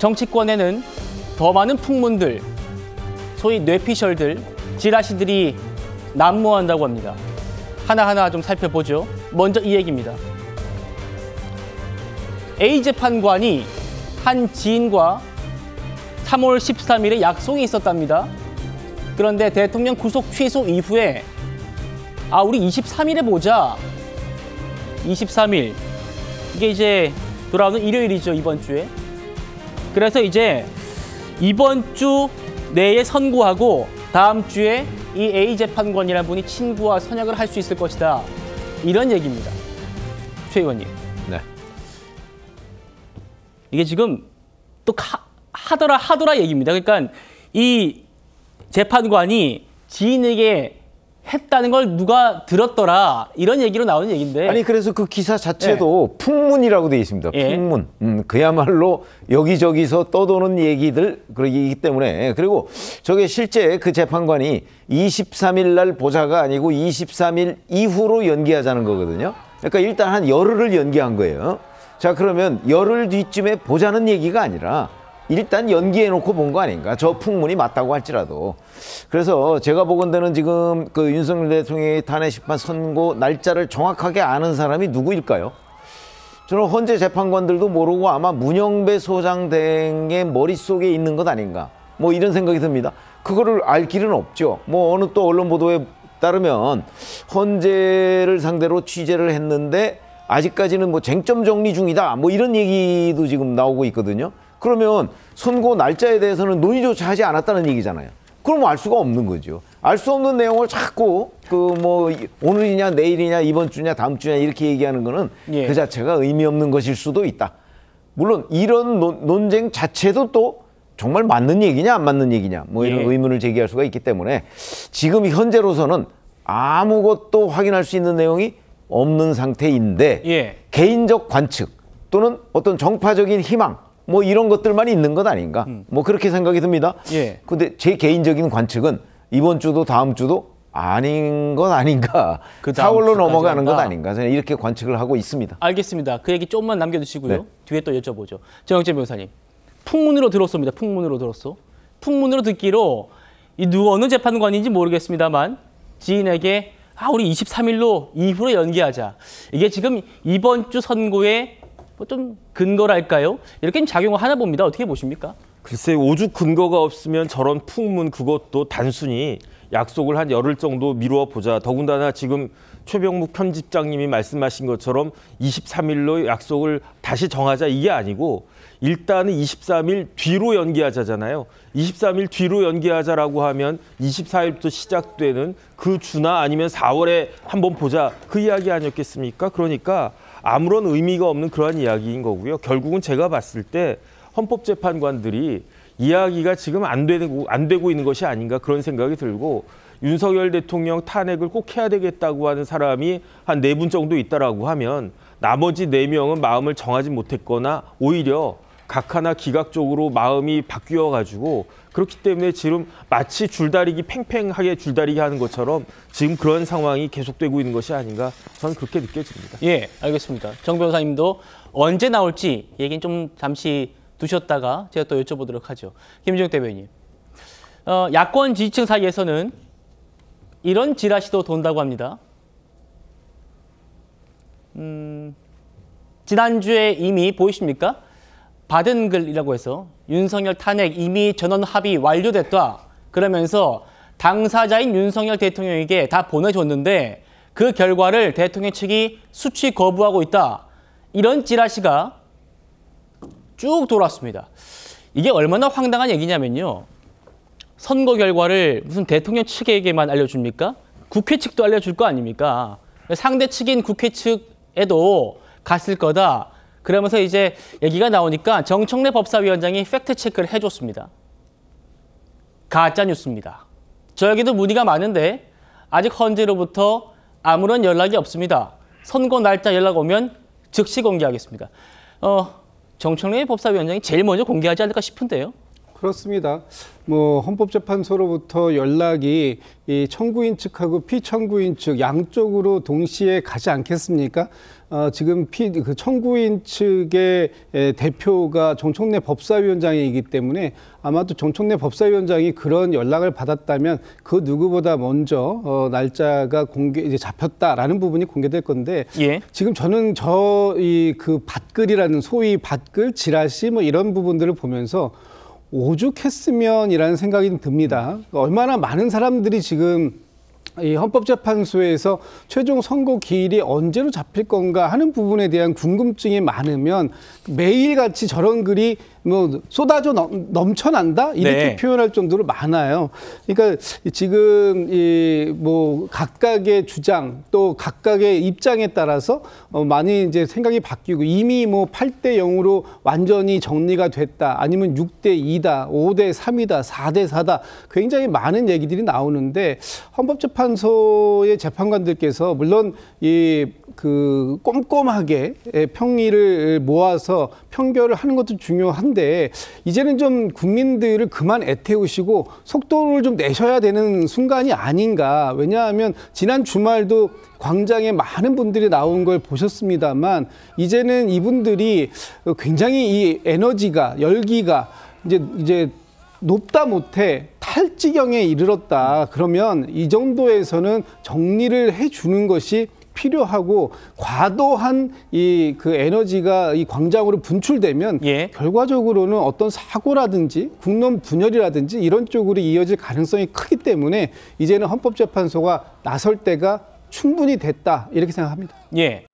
정치권에는 더 많은 풍문들, 소위 뇌피셜들, 지라시들이 난무한다고 합니다. 하나하나 좀 살펴보죠. 먼저 이 얘기입니다. A 재판관이 한 지인과 3월 13일에 약속이 있었답니다. 그런데 대통령 구속 취소 이후에 우리 23일에 보자. 23일. 이게 이제 돌아오는 일요일이죠, 이번 주에. 그래서 이제 이번 주 내에 선고하고 다음 주에 이 A 재판관이라는 분이 친구와 선약을 할 수 있을 것이다. 이런 얘기입니다. 최 의원님. 네. 이게 지금 또 하더라 얘기입니다. 그러니까 이 재판관이 지인에게 했다는 걸 누가 들었더라 이런 얘기로 나오는 얘기인데. 아니 그래서 그 기사 자체도 풍문이라고 되어 있습니다. 풍문. 그야말로 여기저기서 떠도는 얘기들 그러기 때문에. 그리고 저게 실제 그 재판관이 23일 날 보자가 아니고 23일 이후로 연기하자는 거거든요. 그러니까 일단 한 열흘을 연기한 거예요. 자, 그러면 열흘 뒤쯤에 보자는 얘기가 아니라 일단 연기해놓고 본 거 아닌가? 저 풍문이 맞다고 할지라도. 그래서 제가 보건대는 지금 그 윤석열 대통령의 탄핵 심판 선고 날짜를 정확하게 아는 사람이 누구일까요? 저는 헌재 재판관들도 모르고 아마 문영배 소장 등의 머릿속에 있는 것 아닌가? 뭐 이런 생각이 듭니다. 그거를 알 길은 없죠. 뭐 어느 또 언론 보도에 따르면 헌재를 상대로 취재를 했는데 아직까지는 뭐 쟁점 정리 중이다. 뭐 이런 얘기도 지금 나오고 있거든요. 그러면 선고 날짜에 대해서는 논의조차 하지 않았다는 얘기잖아요. 그럼 알 수가 없는 거죠. 알 수 없는 내용을 자꾸 그 뭐 오늘이냐 내일이냐 이번 주냐 다음 주냐 이렇게 얘기하는 거는 그 자체가 의미 없는 것일 수도 있다. 물론 이런 논쟁 자체도 또 정말 맞는 얘기냐 안 맞는 얘기냐 뭐 이런 의문을 제기할 수가 있기 때문에 지금 현재로서는 아무것도 확인할 수 있는 내용이 없는 상태인데 개인적 관측 또는 어떤 정파적인 희망 뭐 이런 것들만 있는 것 아닌가 뭐 그렇게 생각이 듭니다. 근데 제 개인적인 관측은 이번 주도 다음 주도 아닌 것 아닌가. 4월로 넘어가는 것 아닌가. 저는 이렇게 관측을 하고 있습니다. 알겠습니다. 그 얘기 조금만 남겨두시고요. 네. 뒤에 또 여쭤보죠. 정영재 변호사님. 풍문으로 들었습니다. 풍문으로 들었어. 풍문으로 듣기로 어느 재판관인지 모르겠습니다만 지인에게 우리 23일로 이후로 연기하자. 이게 지금 이번 주 선고에 좀 근거랄까요? 이렇게 좀 작용을 하나 봅니다. 어떻게 보십니까? 글쎄 오죽 근거가 없으면 저런 풍문 그것도 단순히 약속을 한 열흘 정도 미루어 보자. 더군다나 지금 최병묵 편집장님이 말씀하신 것처럼 23일로 약속을 다시 정하자 이게 아니고 일단은 23일 뒤로 연기하자잖아요. 23일 뒤로 연기하자라고 하면 24일부터 시작되는 그 주나 아니면 4월에 한번 보자 그 이야기 아니었겠습니까? 그러니까 아무런 의미가 없는 그러한 이야기인 거고요. 결국은 제가 봤을 때 헌법재판관들이 이야기가 지금 안 되고 있는 것이 아닌가 그런 생각이 들고 윤석열 대통령 탄핵을 꼭 해야 되겠다고 하는 사람이 한 4분 정도 있다라고 하면 나머지 4명은 마음을 정하지 못했거나 오히려 각 하나 기각적으로 마음이 바뀌어가지고 그렇기 때문에 지금 마치 줄다리기 팽팽하게 줄다리기 하는 것처럼 지금 그런 상황이 계속되고 있는 것이 아닌가 저는 그렇게 느껴집니다. 예, 알겠습니다. 정 변호사님도 언제 나올지 얘기는 좀 잠시 두셨다가 제가 또 여쭤보도록 하죠. 김준혁 대변인. 야권 지지층 사이에서는 이런 지라시도 돈다고 합니다. 지난주에 이미 보이십니까? 받은 글이라고 해서 윤석열 탄핵 이미 전원 합의 완료됐다. 그러면서 당사자인 윤석열 대통령에게 다 보내줬는데 그 결과를 대통령 측이 수취 거부하고 있다. 이런 지라시가 쭉 돌았습니다. 이게 얼마나 황당한 얘기냐면요. 선거 결과를 무슨 대통령 측에게만 알려줍니까? 국회 측도 알려줄 거 아닙니까? 상대 측인 국회 측에도 갔을 거다. 그러면서 이제 얘기가 나오니까 정청래 법사위원장이 팩트체크를 해줬습니다. 가짜 뉴스입니다. 저에게도 문의가 많은데 아직 헌재로부터 아무런 연락이 없습니다. 선거 날짜 연락 오면 즉시 공개하겠습니다. 정청래 법사위원장이 제일 먼저 공개하지 않을까 싶은데요. 그렇습니다. 뭐 헌법재판소로부터 연락이 이 청구인 측하고 피청구인 측 양쪽으로 동시에 가지 않겠습니까? 지금 그 청구인 측의 대표가 정청래 법사위원장이기 때문에 아마도 정청래 법사위원장이 그런 연락을 받았다면 그 누구보다 먼저 날짜가 이제 잡혔다라는 부분이 공개될 건데 예. 지금 저는 그 밭글이라는 소위 밭글, 지라시 뭐 이런 부분들을 보면서 오죽했으면이라는 생각이 듭니다. 얼마나 많은 사람들이 지금 이 헌법재판소에서 최종 선고 기일이 언제로 잡힐 건가 하는 부분에 대한 궁금증이 많으면 매일같이 저런 글이 뭐 쏟아져 넘쳐난다 이렇게 네. 표현할 정도로 많아요. 그러니까 지금 이 뭐 각각의 주장 또 각각의 입장에 따라서 많이 이제 생각이 바뀌고 이미 뭐 8대 0으로 완전히 정리가 됐다 아니면 6대 2다 5대 3이다 4대 4다 굉장히 많은 얘기들이 나오는데 헌법재판소의 재판관들께서 물론 그 꼼꼼하게 평의를 모아서 평결을 하는 것도 중요한데 이제는 좀 국민들을 그만 애태우시고 속도를 좀 내셔야 되는 순간이 아닌가. 왜냐하면 지난 주말도 광장에 많은 분들이 나온 걸 보셨습니다만 이제는 이분들이 굉장히 이 에너지가 열기가 이제 높다 못해 탈지경에 이르렀다. 그러면 이 정도에서는 정리를 해주는 것이 필요하고 과도한 그 에너지가 이 광장으로 분출되면 예. 결과적으로는 어떤 사고라든지 국론 분열이라든지 이런 쪽으로 이어질 가능성이 크기 때문에 이제는 헌법재판소가 나설 때가 충분히 됐다 이렇게 생각합니다. 예.